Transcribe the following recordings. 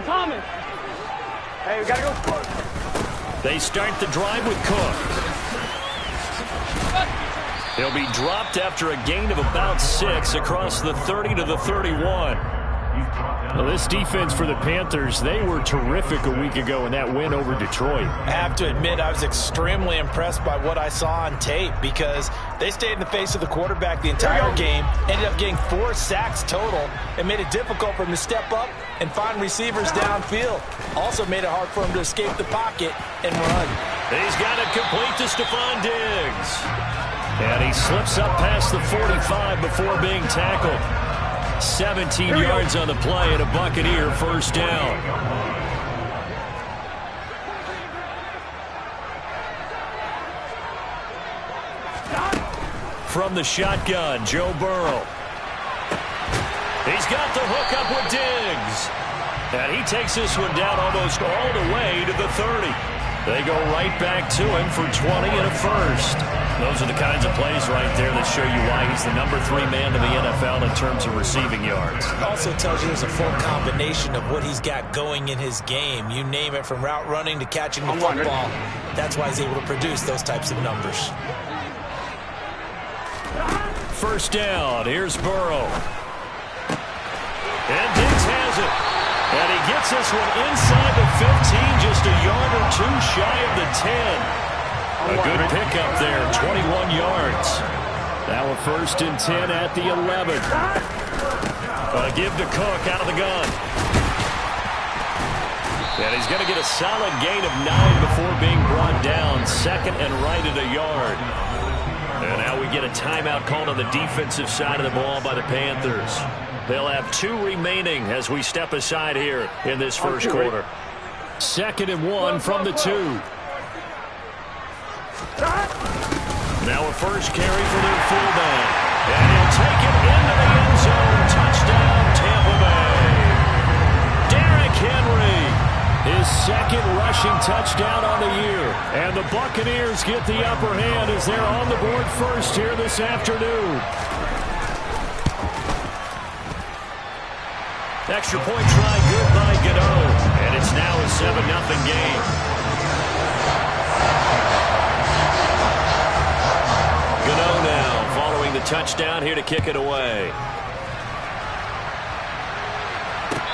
Thomas. Hey, we gotta go Cook. They start the drive with Cook. He'll be dropped after a gain of about 6 across the 30 to the 31. Well, this defense for the Panthers, they were terrific a week ago in that win over Detroit. I have to admit, I was extremely impressed by what I saw on tape because they stayed in the face of the quarterback the entire game, ended up getting 4 sacks total, and made it difficult for him to step up and find receivers downfield. Also made it hard for him to escape the pocket and run. He's got it complete to Stephon Diggs. And he slips up past the 45 before being tackled. 17 yards on the play and a Buccaneer first down. From the shotgun, Joe Burrow. He's got the hook up with Diggs. And he takes this one down almost all the way to the 30. They go right back to him for 20 and a first. Those are the kinds of plays right there that show you why he's the number 3 man in the NFL in terms of receiving yards. It also tells you there's a full combination of what he's got going in his game. You name it, from route running to catching the football. That's why he's able to produce those types of numbers. First down, here's Burrow. And Diggs has it. And he gets this one inside the 15, just a yard or 2 shy of the 10. A good pickup there, 21 yards. Now a first and 10 at the 11. A give to Cook out of the gun. And he's going to get a solid gain of 9 before being brought down. Second and right at a yard. And now we get a timeout called on the defensive side of the ball by the Panthers. They'll have 2 remaining as we step aside here in this first quarter. Second and 1 from the 2. Now a first carry for their fullback. And he'll take it into the end zone. Touchdown, Tampa Bay. Derrick Henry. His second rushing touchdown on the year. And the Buccaneers get the upper hand as they're on the board first here this afternoon. Extra point try good by Godot. And it's now a 7-0 game. Godot now following the touchdown here to kick it away.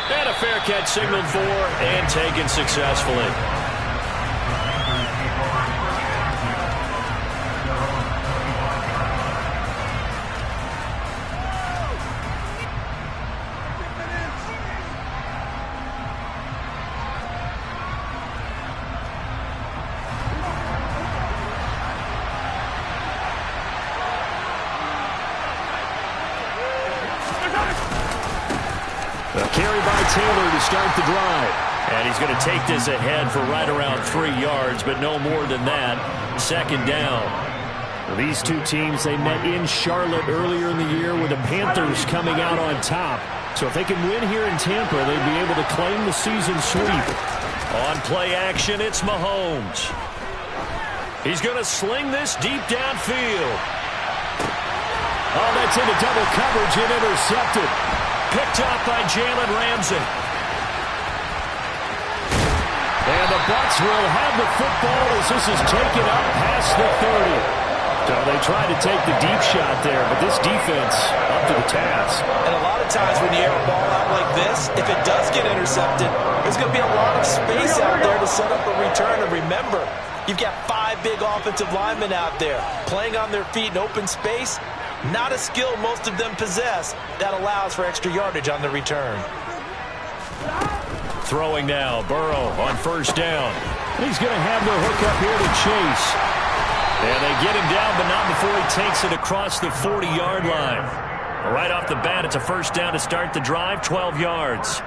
And a fair catch signaled for and taken successfully. A carry by Taylor to start the drive. And he's going to take this ahead for right around 3 yards, but no more than that. Second down. Well, these two teams, they met in Charlotte earlier in the year with the Panthers coming out on top. So if they can win here in Tampa, they'd be able to claim the season sweep. On play action, it's Mahomes. He's going to sling this deep downfield. Oh, that's into double coverage and intercepted. Picked up by Jalen Ramsey. And the Bucs will have the football as this is taken up past the 30. So they tried to take the deep shot there, but this defense up to the task. And a lot of times when you air a ball out like this, if it does get intercepted, there's going to be a lot of space out there to set up a return. And remember, you've got 5 big offensive linemen out there playing on their feet in open space. Not a skill most of them possess that allows for extra yardage on the return. Throwing now, Burrow on first down. He's going to have the hook up here to Chase. And they get him down, but not before he takes it across the 40-yard line. Right off the bat, it's a first down to start the drive, 12 yards.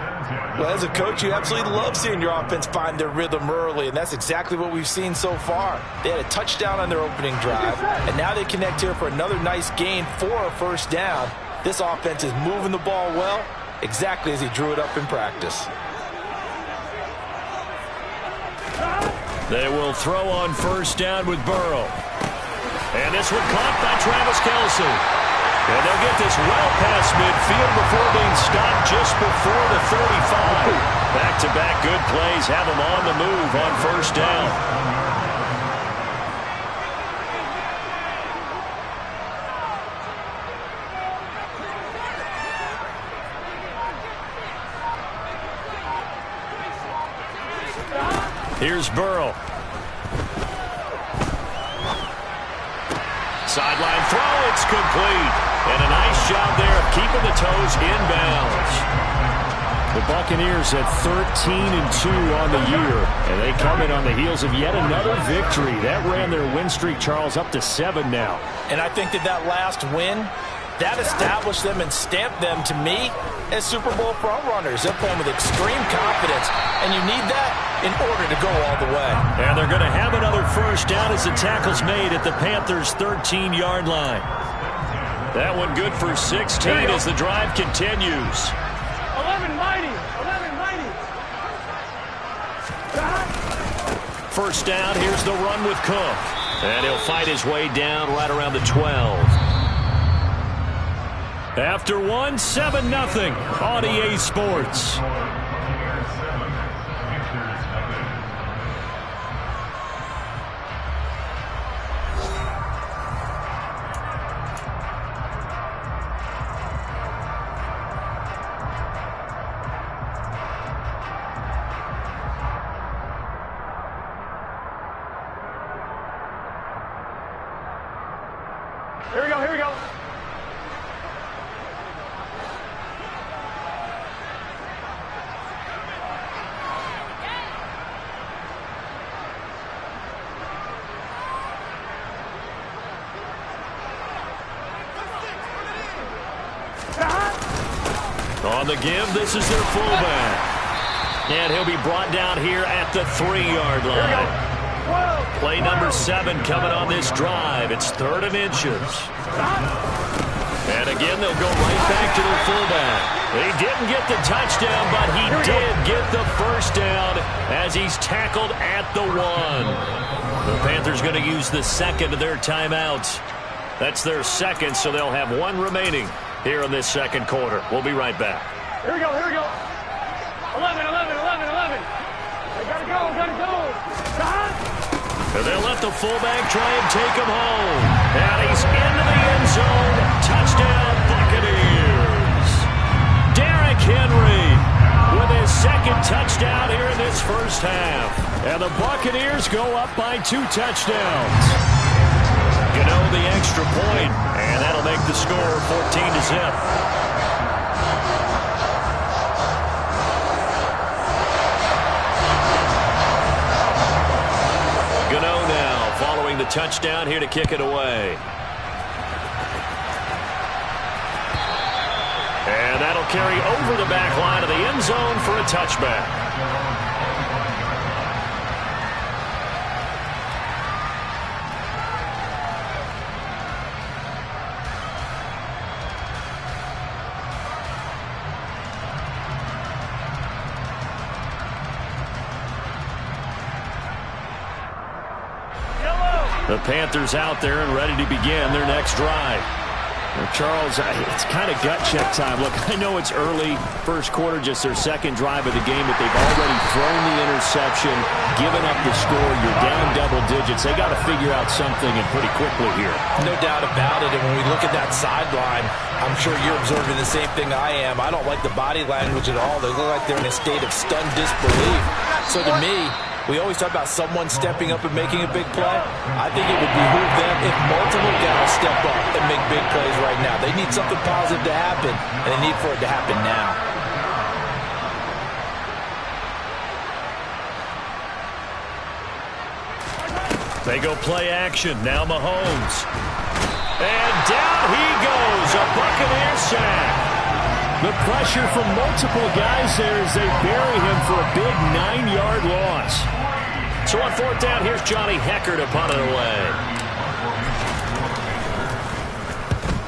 Well, as a coach, you absolutely love seeing your offense find their rhythm early, and that's exactly what we've seen so far. They had a touchdown on their opening drive, and now they connect here for another nice gain for a first down. This offense is moving the ball well, exactly as he drew it up in practice. They will throw on first down with Burrow. And this one caught by Travis Kelce. And they'll get this well past midfield before being stopped just before the 35. Back-to-back good plays have them on the move on first down. Here's Burrow. Sideline throw, it's complete. And a nice job there of keeping the toes inbounds. The Buccaneers at 13-2 on the year, and they come in on the heels of yet another victory. That ran their win streak, Charles, up to 7 now. And I think that last win, that established them and stamped them, to me, as Super Bowl frontrunners. They're playing with extreme confidence, and you need that in order to go all the way. And they're going to have another first down as the tackle's made at the Panthers' 13-yard line. That one good for 16 as the drive continues. 11 mighty. 11 mighty. First down, here's the run with Cook. And he'll fight his way down right around the 12. After one, 7-0 on EA Sports. Here we go, here we go. On the give, this is their fullback. And he'll be brought down here at the 3-yard line. Play number 7 coming on this drive. It's 3rd and inches. And again, they'll go right back to their fullback. He didn't get the touchdown, but he did get the first down as he's tackled at the 1. The Panthers going to use the second of their timeouts. That's their second, so they'll have 1 remaining here in this second quarter. We'll be right back. Here we go, here we go. 11. I gotta go. And they'll let the fullback try and take him home. And he's into the end zone. Touchdown, Buccaneers. Derrick Henry with his second touchdown here in this first half. And the Buccaneers go up by 2 touchdowns. You know, the extra point, and that'll make the score 14-0. The touchdown here to kick it away. And that'll carry over the back line of the end zone for a touchback. The Panthers out there and ready to begin their next drive. Well, Charles, it's kind of gut check time. Look, I know it's early, first quarter, just their second drive of the game, but they've already thrown the interception, given up the score. You're down double digits. They got to figure out something, and pretty quickly here. No doubt about it. And when we look at that sideline, I'm sure you're observing the same thing I am. I don't like the body language at all. They look like they're in a state of stunned disbelief. So to me, we always talk about someone stepping up and making a big play. I think it would behoove them if multiple guys step up and make big plays right now. They need something positive to happen, and they need for it to happen now. They go play action. Now Mahomes. And down he goes. A Buccaneer sack. The pressure from multiple guys there as they bury him for a big 9-yard loss. So on 4th down, here's Johnny Hecker to punt it away.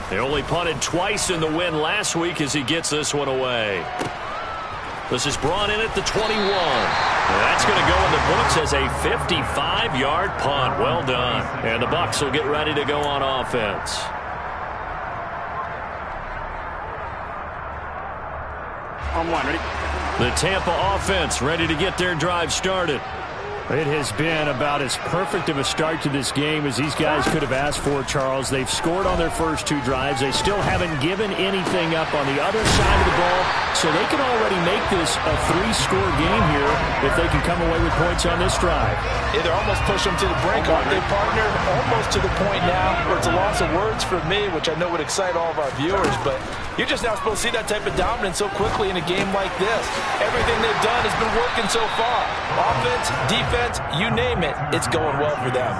They only punted twice in the win last week as he gets this one away. This is brought in at the 21. That's going to go in the books as a 55-yard punt. Well done. And the Bucs will get ready to go on offense. On 1, ready? The Tampa offense ready to get their drive started. It has been about as perfect of a start to this game as these guys could have asked for, Charles. They've scored on their first 2 drives. They still haven't given anything up on the other side of the ball, so they can already make this a 3-score game here if they can come away with points on this drive. Yeah, they're almost pushing them to the brink, aren't they, partner? Almost to the point now where it's a loss of words for me, which I know would excite all of our viewers, but you're just now supposed to see that type of dominance so quickly in a game like this. Everything they've done has been working so far. Offense, defense, you name it, it's going well for them.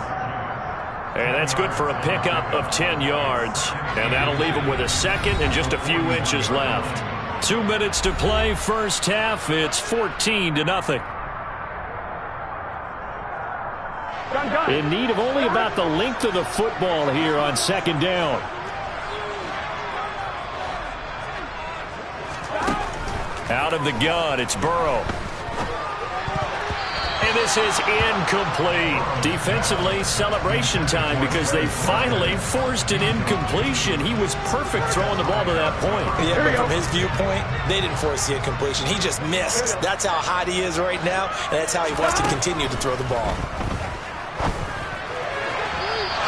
And that's good for a pickup of 10 yards. And that'll leave them with a second and just a few inches left. 2 minutes to play, first half. It's 14-0. In need of only about the length of the football here on second down. Out of the gun, it's Burrow. And this is incomplete. Defensively, celebration time because they finally forced an incompletion. He was perfect throwing the ball to that point. Yeah, but from his viewpoint, they didn't force the incompletion. He just missed. That's how hot he is right now, and that's how he wants to continue to throw the ball.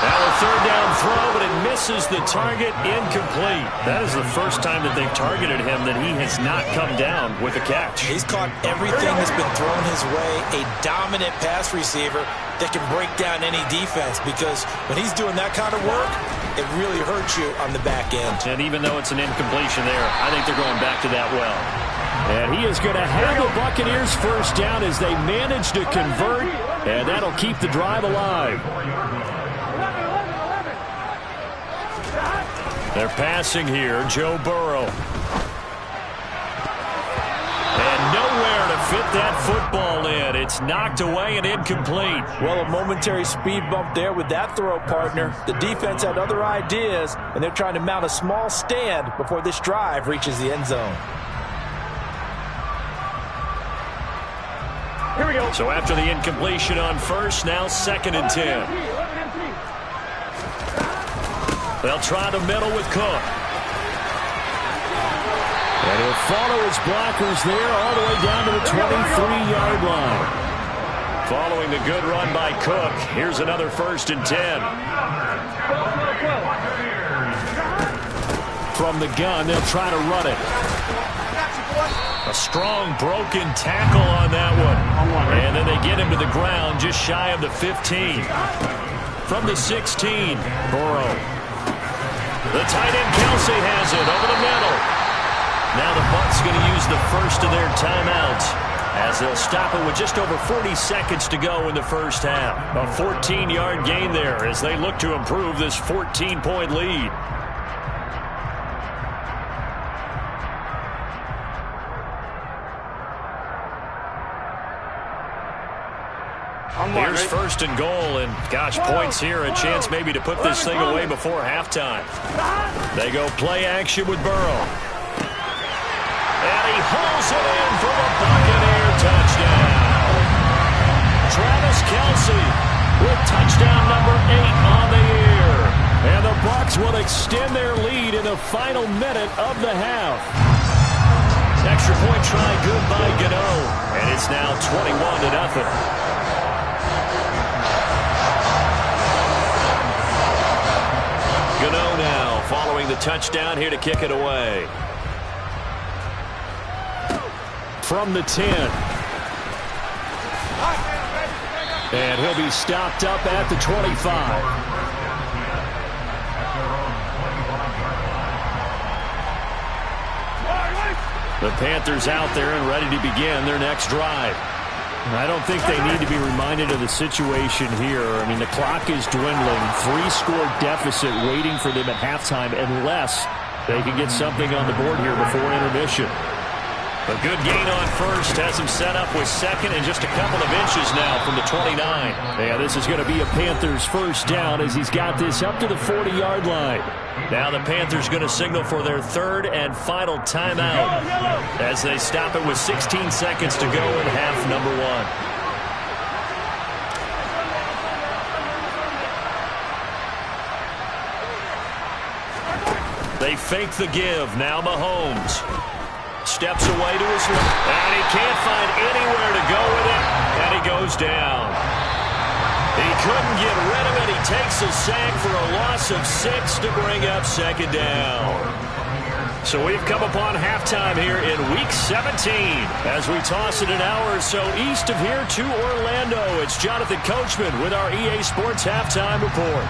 Now a third down throw, but it misses the target, incomplete. That is the first time that they've targeted him that he has not come down with a catch. He's caught everything that's been thrown his way, a dominant pass receiver that can break down any defense, because when he's doing that kind of work, it really hurts you on the back end. And even though it's an incompletion there, I think they're going back to that well. And he is going to have the Buccaneers first down as they manage to convert, and that'll keep the drive alive. They're passing here, Joe Burrow. And nowhere to fit that football in. It's knocked away and incomplete. Well, a momentary speed bump there with that throw, partner. The defense had other ideas, and they're trying to mount a small stand before this drive reaches the end zone. Here we go. So after the incompletion on first, now 2nd and 10. They'll try the middle with Cook. And he'll follow his blockers there all the way down to the 23-yard line. Following the good run by Cook, here's another 1st and 10. From the gun, they'll try to run it. A strong broken tackle on that one. And then they get him to the ground just shy of the 15. From the 16, Burrow. The tight end, Kelsey, has it over the middle. Now the Bucs going to use the first of their timeouts as they'll stop it with just over 40 seconds to go in the first half. A 14-yard gain there as they look to improve this 14-point lead. Here's 1st and goal, and gosh, points here, a chance maybe to put this thing away before halftime. They go play action with Burrow. And he hauls it in for the Buccaneer touchdown. Travis Kelce with touchdown number 8 on the year. And the Bucs will extend their lead in the final minute of the half. Extra point try good by Gano, and it's now 21-0. Gano now following the touchdown here to kick it away. From the 10. And he'll be stopped up at the 25. The Panthers out there and ready to begin their next drive. I don't think they need to be reminded of the situation here. I mean, the clock is dwindling. 3-score deficit waiting for them at halftime unless they can get something on the board here before intermission. A good gain on first has him set up with 2nd and just a couple of inches now from the 29. Yeah, this is going to be a Panthers first down as he's got this up to the 40-yard line. Now the Panthers going to signal for their 3rd and final timeout as they stop it with 16 seconds to go in half number 1. They fake the give. Now Mahomes. steps away to his left. And he can't find anywhere to go with it. And he goes down. He couldn't get rid of it. He takes a sack for a loss of 6 to bring up second down. So we've come upon halftime here in Week 17 as we toss it an hour or so east of here to Orlando. It's Jonathan Coachman with our EA Sports Halftime Report.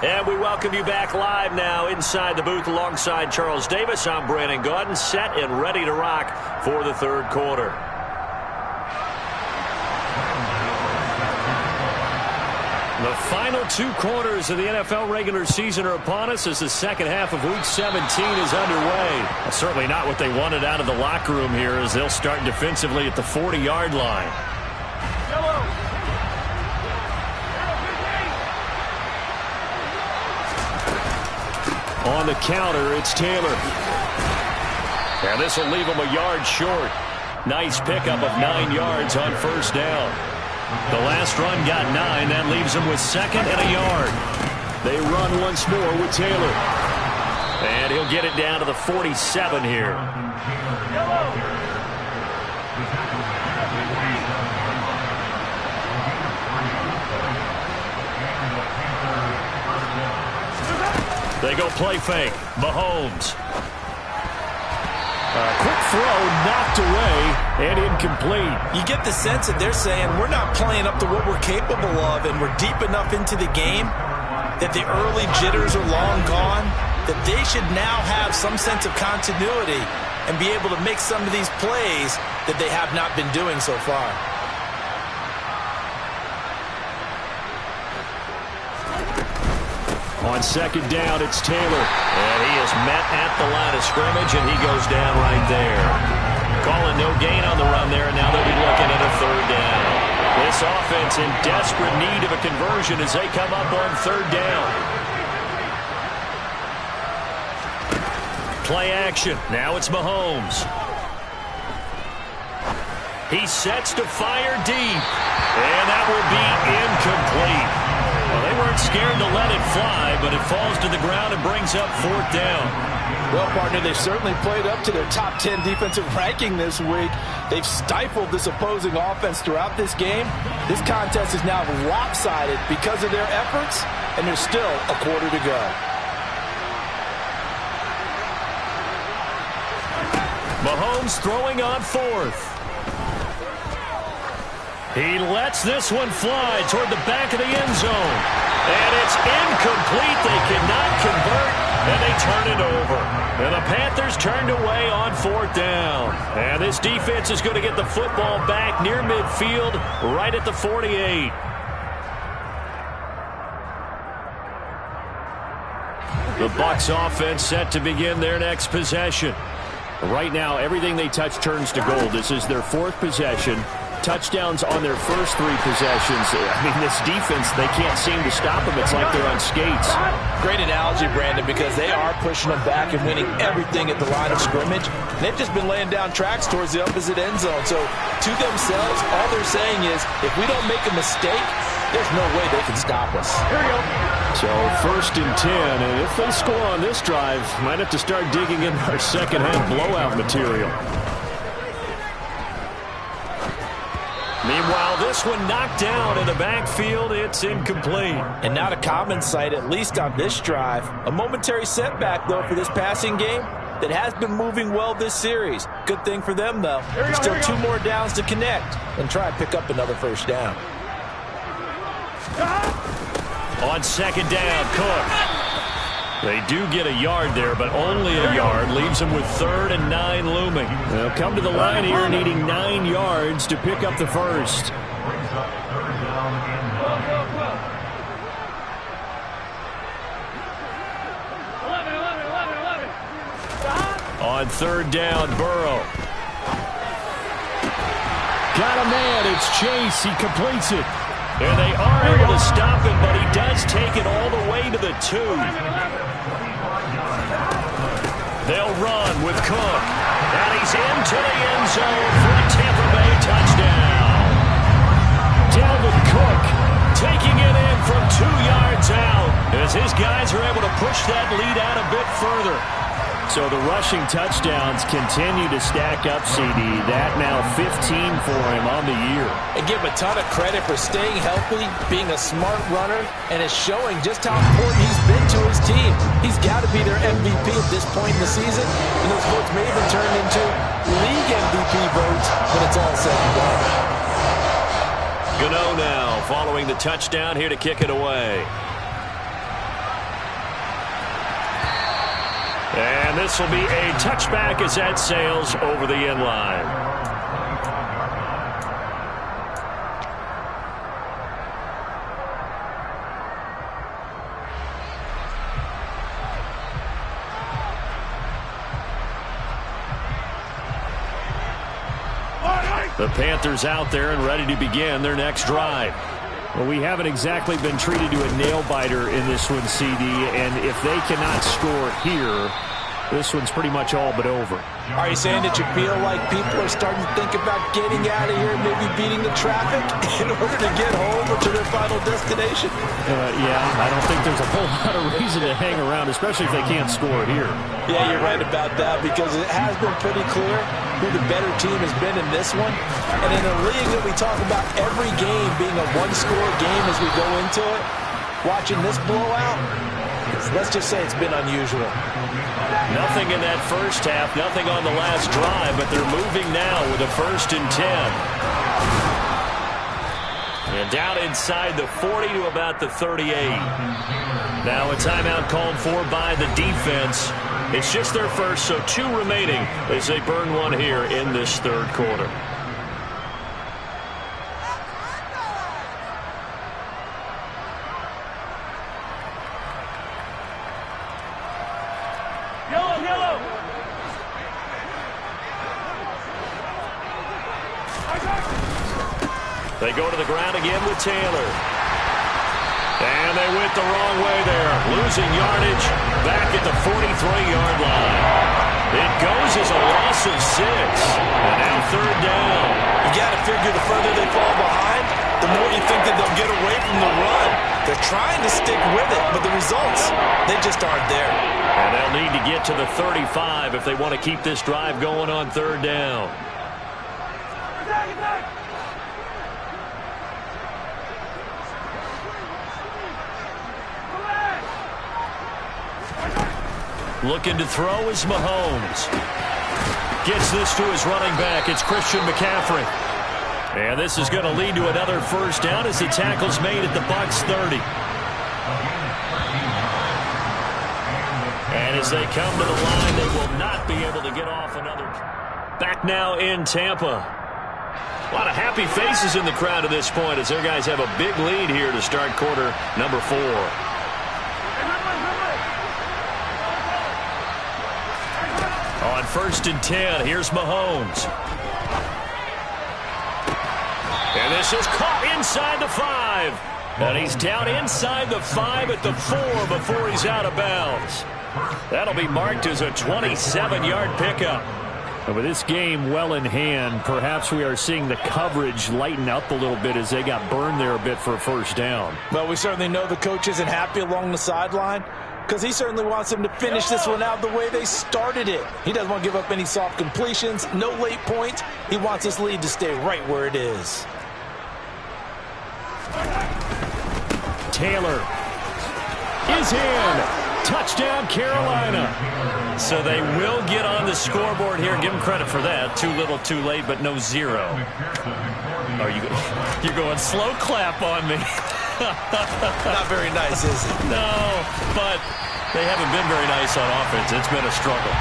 And we welcome you back live now inside the booth alongside Charles Davis. I'm Brandon Gaudin, set and ready to rock for the third quarter. The final 2 quarters of the NFL regular season are upon us as the second half of Week 17 is underway. Certainly not what they wanted out of the locker room here as they'll start defensively at the 40-yard line. On the counter, it's Taylor. And this will leave him a yard short. Nice pickup of 9 yards on first down. The last run got 9. That leaves him with second and a yard. They run once more with Taylor. And he'll get it down to the 47 here. They go play fake. Mahomes. A quick throw knocked away and incomplete. You get the sense that they're saying we're not playing up to what we're capable of, and we're deep enough into the game that the early jitters are long gone, that they should now have some sense of continuity and be able to make some of these plays that they have not been doing so far. On second down, it's Taylor. And he is met at the line of scrimmage, and he goes down right there. Calling no gain on the run there, and now they'll be looking at a third down. This offense in desperate need of a conversion as they come up on third down. Play action. Now it's Mahomes. He sets to fire deep, and that will be incomplete. Well, they weren't scared to let it fly, but it falls to the ground and brings up fourth down. Well, partner, they've certainly played up to their top 10 defensive ranking this week. They've stifled this opposing offense throughout this game. This contest is now lopsided because of their efforts, and there's still a quarter to go. Mahomes throwing on fourth. He lets this one fly toward the back of the end zone. And it's incomplete. They cannot convert, and they turn it over. And the Panthers turned away on fourth down. And this defense is going to get the football back near midfield, right at the 48. The Bucs offense set to begin their next possession. Right now, everything they touch turns to gold. This is their 4th possession. Touchdowns on their first 3 possessions. I mean, this defense, they can't seem to stop them. It's like they're on skates. Great analogy, Brandon, because they are pushing them back and winning everything at the line of scrimmage. And they've just been laying down tracks towards the opposite end zone. So, to themselves, all they're saying is, if we don't make a mistake, there's no way they can stop us. Here we go. So, 1st and 10. And if they score on this drive, might have to start digging in our second-half blowout material. Meanwhile, this one knocked down in the backfield. It's incomplete. And not a common sight, at least on this drive. A momentary setback, though, for this passing game that has been moving well this series. Good thing for them, though. Still 2 more downs to connect and try and pick up another first down. On second down, Cook. They do get a yard there, but only a yard. Leaves them with 3rd and 9 looming. They'll come to the line here needing 9 yards to pick up the first. On third down, Burrow. Got a man. It's Chase. He completes it. And they are able to stop him, but he does take it all the way to the 2. They'll run with Cook. And he's into the end zone for a Tampa Bay touchdown. Dalvin Cook taking it in from 2 yards out as his guys are able to push that lead out a bit further. So the rushing touchdowns continue to stack up, CD. That now 15 for him on the year. And give him a ton of credit for staying healthy, being a smart runner, and is showing just how important he's been to his team. He's got to be their MVP at this point in the season, and those votes may even turn into league MVP votes when it's all said and done. Gano now following the touchdown here to kick it away. And this will be a touchback as that sails over the end line. The Panthers out there and ready to begin their next drive. Well, we haven't exactly been treated to a nail-biter in this one, CD, and if they cannot score here, this one's pretty much all but over. Are you saying that you feel like people are starting to think about getting out of here, maybe beating the traffic in order to get home or to their final destination? Yeah, I don't think there's a whole lot of reason to hang around, especially if they can't score here. Yeah, you're right about that because it has been pretty clear who the better team has been in this one. And in a league that we talk about every game being a one-score game as we go into it, watching this blowout, let's just say it's been unusual. Nothing in that first half, nothing on the last drive, but they're moving now with a 1st and 10. And down inside the 40 to about the 38. Now a timeout called for by the defense. It's just their first, so 2 remaining as they burn one here in this 3rd quarter. They go to the ground again with Taylor. And they went the wrong way there. Losing yardage back at the 43-yard line. It goes as a loss of 6. And now 3rd down. You got to figure the further they fall behind, the more you think that they'll get away from the run. They're trying to stick with it, but the results, they just aren't there. And they'll need to get to the 35 if they want to keep this drive going on 3rd down. Looking to throw is Mahomes. Gets this to his running back. It's Christian McCaffrey. And this is going to lead to another 1st down as the tackle's made at the Bucs 30. And as they come to the line, they will not be able to get off another. Back now in Tampa. A lot of happy faces in the crowd at this point as their guys have a big lead here to start quarter number 4. On 1st and 10, here's Mahomes. And this is caught inside the 5. And he's down inside the 5 at the 4 before he's out of bounds. That'll be marked as a 27-yard pickup. And with this game well in hand, perhaps we are seeing the coverage lighten up a little bit as they got burned there a bit for a 1st down. Well, we certainly know the coach isn't happy along the sideline because he certainly wants them to finish this one out the way they started it. He doesn't want to give up any soft completions, no late points. He wants this lead to stay right where it is. Taylor is in. Touchdown, Carolina. So they will get on the scoreboard here. Give them credit for that. Too little, too late, but no 0. Are you're going slow clap on me? Not very nice, is it? No, but they haven't been very nice on offense. It's been a struggle.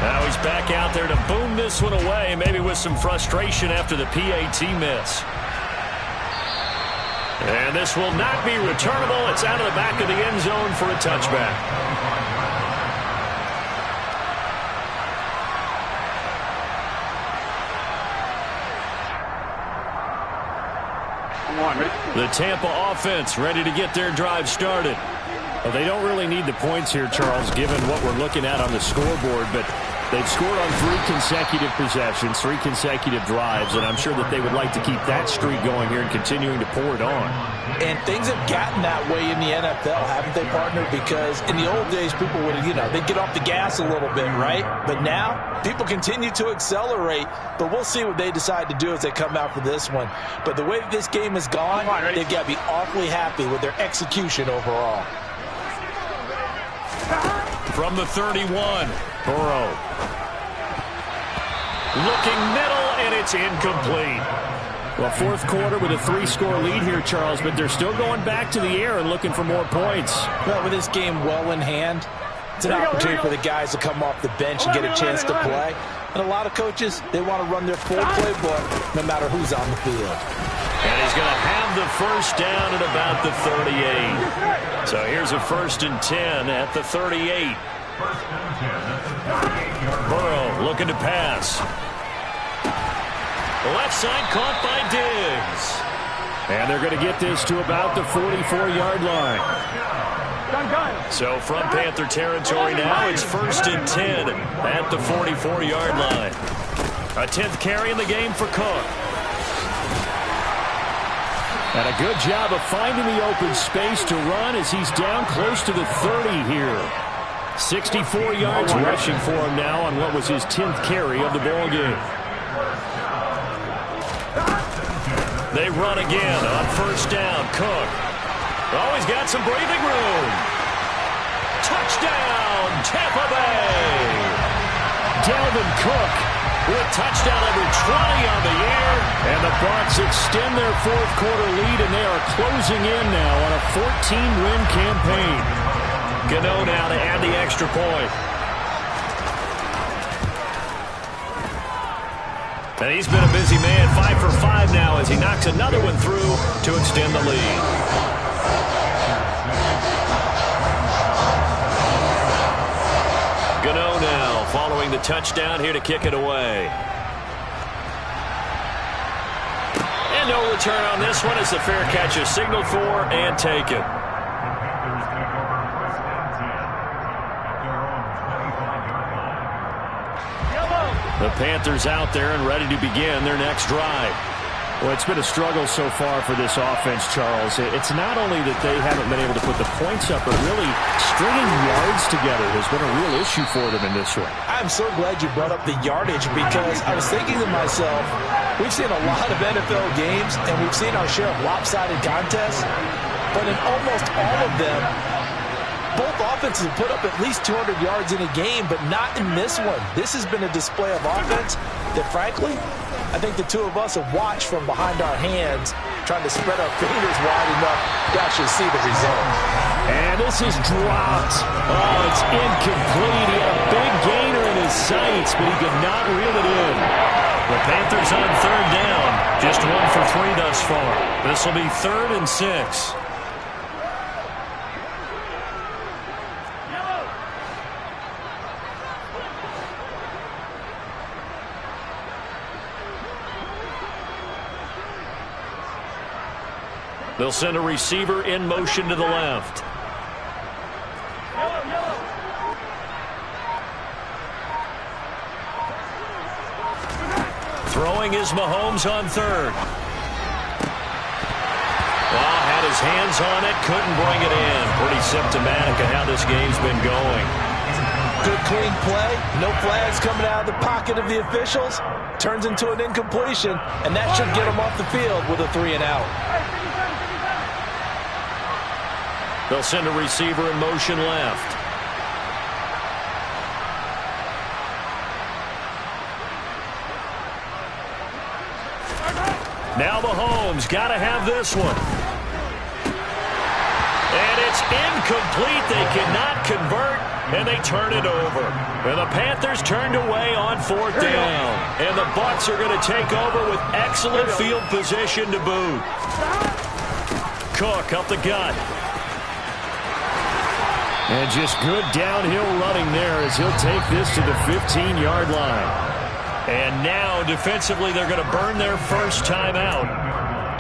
Now he's back out there to boom this one away, maybe with some frustration after the PAT miss. And this will not be returnable. It's out of the back of the end zone for a touchback. The Tampa offense ready to get their drive started. Well, they don't really need the points here, Charles, given what we're looking at on the scoreboard, but they've scored on 3 consecutive possessions, 3 consecutive drives, and I'm sure that they would like to keep that streak going here and continuing to pour it on. And things have gotten that way in the NFL, haven't they, partner? Because in the old days, people would, they'd get off the gas a little bit, right? But now, people continue to accelerate, but we'll see what they decide to do as they come out for this one. But the way that this game has gone, they've got to be awfully happy with their execution overall. From the 31, Burrow. Looking middle, and it's incomplete. Well, fourth quarter with a 3-score lead here, Charles, but they're still going back to the air and looking for more points. Well, with this game well in hand, it's an opportunity for the guys to come off the bench and get a chance to play. And a lot of coaches, they want to run their full playbook no matter who's on the field. And he's going to have the first down at about the 38. So here's a 1st and 10 at the 38. Burrow looking to pass. Left side caught by Diggs. And they're going to get this to about the 44-yard line. So from Panther territory now, it's 1st and 10 at the 44-yard line. A 10th carry in the game for Cook. And a good job of finding the open space to run as he's down close to the 30 here. 64 yards rushing for him now on what was his 10th carry of the ball game. They run again on 1st down. Cook. Oh, he's got some breathing room. Touchdown, Tampa Bay. Dalvin Cook with touchdown number 20 on the year. And the Bucs extend their fourth quarter lead, and they are closing in now on a 14-win campaign. Gano now to add the extra point. And he's been a busy man, 5 for 5 now as he knocks another one through to extend the lead. Gano now following the touchdown here to kick it away. And no return on this one as the fair catch is signaled for and taken. The Panthers out there and ready to begin their next drive. Well, it's been a struggle so far for this offense, Charles. It's not only that they haven't been able to put the points up, but really stringing yards together has been a real issue for them in this one. I'm so glad you brought up the yardage because I was thinking to myself, we've seen a lot of NFL games and we've seen our share of lopsided contests, but in almost all of them, both offenses have put up at least 200 yards in a game, but not in this one. This has been a display of offense that, frankly, I think the two of us have watched from behind our hands, trying to spread our fingers wide enough to actually see the result. And this is dropped. Oh, it's incomplete. He had a big gainer in his sights, but he could not reel it in. The Panthers on 3rd down. Just 1 for 3 thus far. This will be 3rd and 6. They'll send a receiver in motion to the left. Throwing is Mahomes on 3rd. Well, had his hands on it, couldn't bring it in. Pretty symptomatic of how this game's been going. Good clean play, no flags coming out of the pocket of the officials. Turns into an incompletion, and that should get him off the field with a 3 and out. They'll send a receiver in motion left. Now Mahomes got to have this one. And it's incomplete. They cannot convert, and they turn it over. And the Panthers turned away on 4th down. And the Bucs are going to take over with excellent field position to boot. Cook up the gut. And just good downhill running there as he'll take this to the 15-yard line. And now, defensively, they're going to burn their first time out.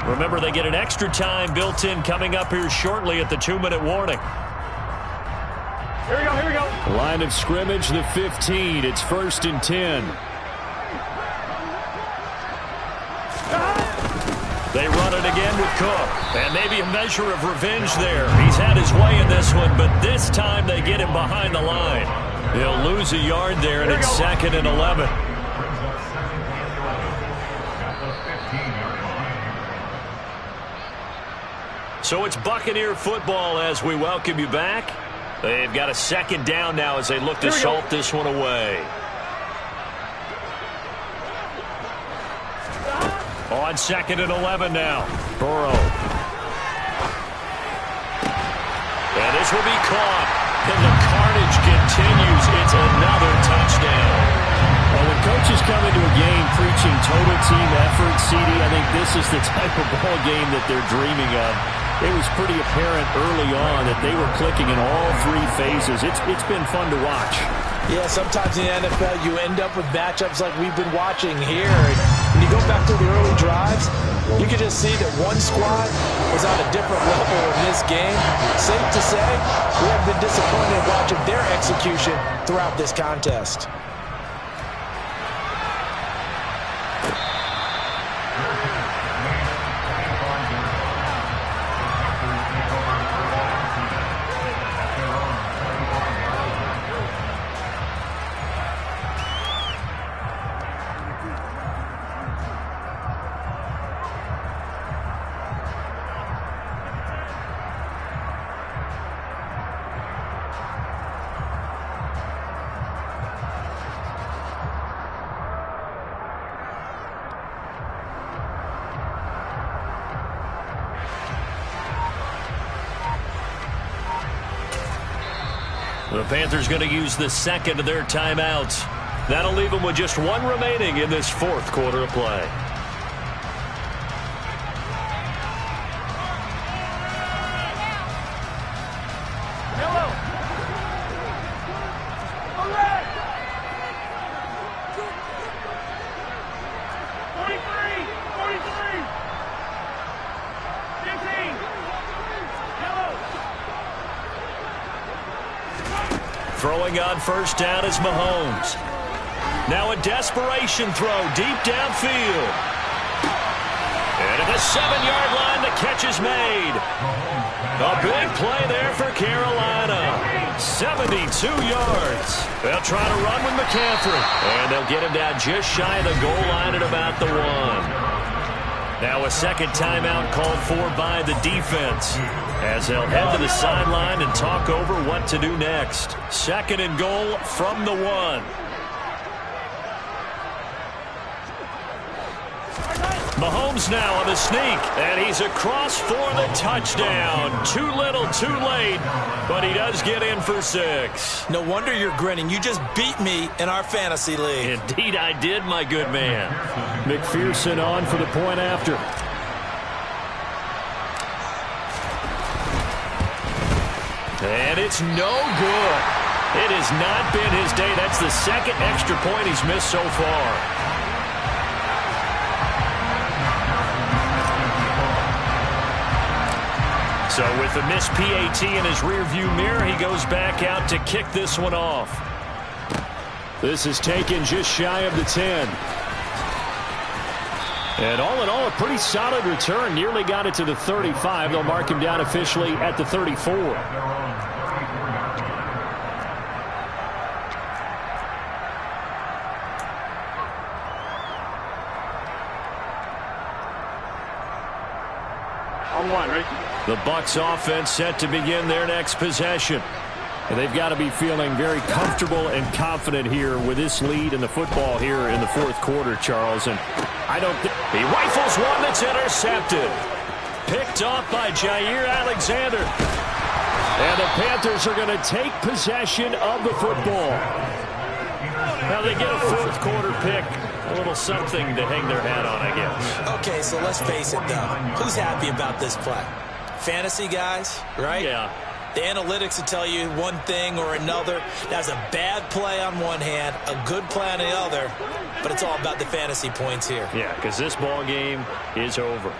Remember, they get an extra time built in coming up here shortly at the 2-minute warning. Here we go, here we go. Line of scrimmage, the 15. It's 1st and 10. They run it again with Cook. And maybe a measure of revenge there. He's had his way in this one, but this time they get him behind the line. He'll lose a yard there, and it's 2nd and 11. So it's Buccaneer football as we welcome you back. They've got a 2nd down now as they look to salt this one away. On 2nd and 11 now. Burrow. And this will be caught. And the carnage continues. It's another touchdown. Well, when coaches come into a game preaching total team effort, CD, I think this is the type of ball game that they're dreaming of. It was pretty apparent early on that they were clicking in all 3 phases. It's been fun to watch. Yeah, sometimes in the NFL you end up with matchups like we've been watching here. When you go back to the early drives, you can just see that one squad was on a different level in this game. Safe to say, we have been disappointed watching their execution throughout this contest. The Panthers going to use the 2nd of their timeouts. That'll leave them with just 1 remaining in this 4th quarter of play. Throwing on 1st down is Mahomes. Now a desperation throw deep downfield. And at the 7-yard line, the catch is made. A big play there for Carolina. 72 yards. They'll try to run with McCaffrey. And they'll get him down just shy of the goal line at about the 1. Now a 2nd timeout called for by the defense, as they'll head to the sideline and talk over what to do next. 2nd and goal from the 1. Mahomes now on the sneak, and he's across for the touchdown. Too little, too late, but he does get in for 6. No wonder you're grinning. You just beat me in our fantasy league. Indeed I did, my good man. McPherson on for the point after. And it's no good. It has not been his day. That's the 2nd extra point he's missed so far. So with the missed PAT in his rearview mirror, he goes back out to kick this one off. This is taken just shy of the 10. And all in all, a pretty solid return. Nearly got it to the 35. They'll mark him down officially at the 34. On 1, right? The Bucs offense set to begin their next possession. And they've got to be feeling very comfortable and confident here with this lead in the football here in the 4th quarter, Charles. And I don't think he rifles one that's intercepted. Picked off by Jair Alexander. And the Panthers are going to take possession of the football. Now they get a 4th quarter pick. A little something to hang their hat on, I guess. Okay, so let's face it, though. Who's happy about this play? Fantasy guys, right? Yeah. The analytics will tell you one thing or another. That's a bad play on one hand, a good play on the other, but it's all about the fantasy points here. Yeah, because this ball game is over.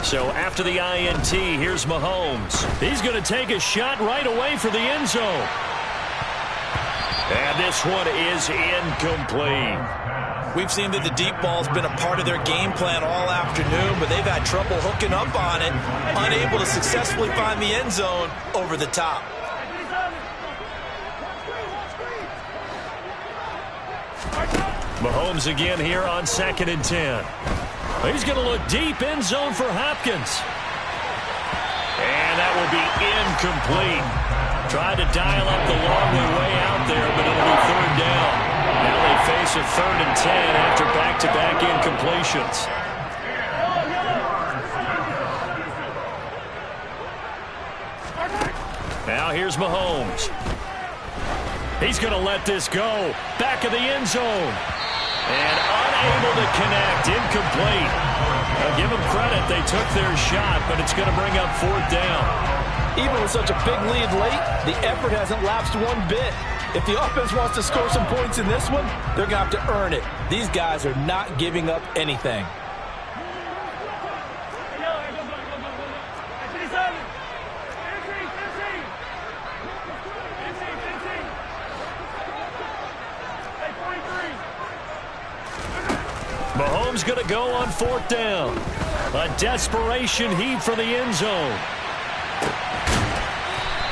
So after the INT, here's Mahomes. He's going to take a shot right away for the end zone. And this one is incomplete. We've seen that the deep ball's been a part of their game plan all afternoon, but they've had trouble hooking up on it, unable to successfully find the end zone over the top. Mahomes again here on 2nd and 10. He's going to look deep, end zone for Hopkins. And that will be incomplete. Tried to dial up the long way out there, but it'll be 3rd down. Now they face a 3rd and 10 after back-to-back incompletions. Now here's Mahomes. He's going to let this go. Back of the end zone. And unable to connect. Incomplete. Now give them credit. They took their shot, but it's going to bring up 4th down. Even with such a big lead late, the effort hasn't lapsed one bit. If the offense wants to score some points in this one, they're going to have to earn it. These guys are not giving up anything. Mahomes going to go on 4th down. A desperation heave for the end zone.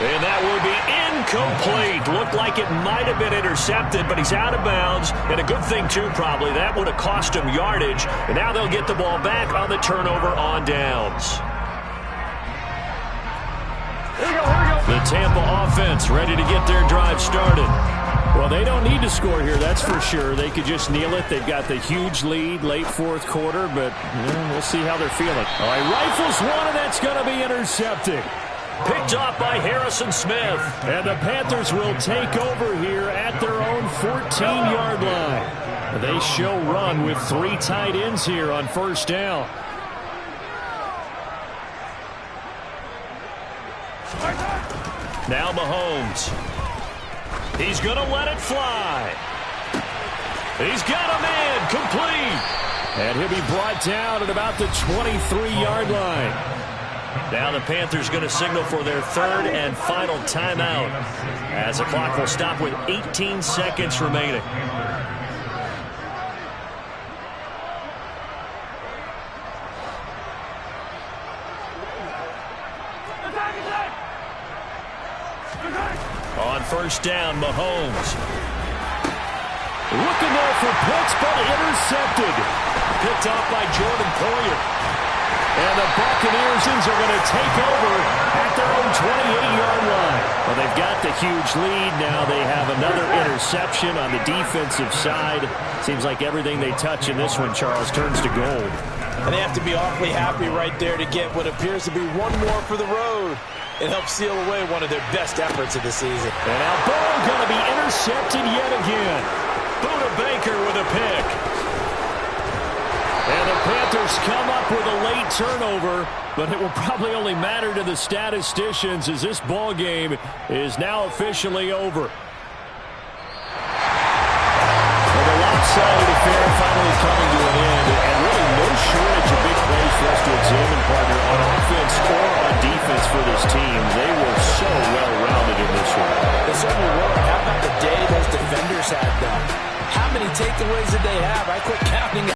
And that will be incomplete. Looked like it might have been intercepted, but he's out of bounds. And a good thing, too, probably. That would have cost him yardage. And now they'll get the ball back on the turnover on downs. The Tampa offense ready to get their drive started. Well, they don't need to score here, that's for sure. They could just kneel it. They've got the huge lead late 4th quarter, but we'll see how they're feeling. All right, rifles one, and that's going to be intercepted. Picked off by Harrison Smith. And the Panthers will take over here at their own 14-yard line. They show run with 3 tight ends here on 1st down. Now Mahomes. He's going to let it fly. He's got a man complete. And he'll be brought down at about the 23-yard line. Now the Panthers going to signal for their 3rd and final timeout as the clock will stop with 18 seconds remaining. On 1st down, Mahomes. Looking there for Pitts, but intercepted. Picked off by Jordan Poyer. And the Buccaneers are going to take over at their own 28-yard line. Well, they've got the huge lead. Now they have another interception on the defensive side. Seems like everything they touch in this one, Charles, turns to gold. And they have to be awfully happy right there to get what appears to be one more for the road. It helps seal away one of their best efforts of the season. And now Burrow going to be intercepted yet again. Buda Baker with a pick. And the Panthers come up with a late turnover, but it will probably only matter to the statisticians as this ball game is now officially over. Well, the lopsided affair finally coming to an end, and really no shortage of big plays for us to examine, partner, on offense or on defense for this team. They were so well-rounded in this one. They certainly were. How about the day those defenders had, though? How many takeaways did they have? I quit counting.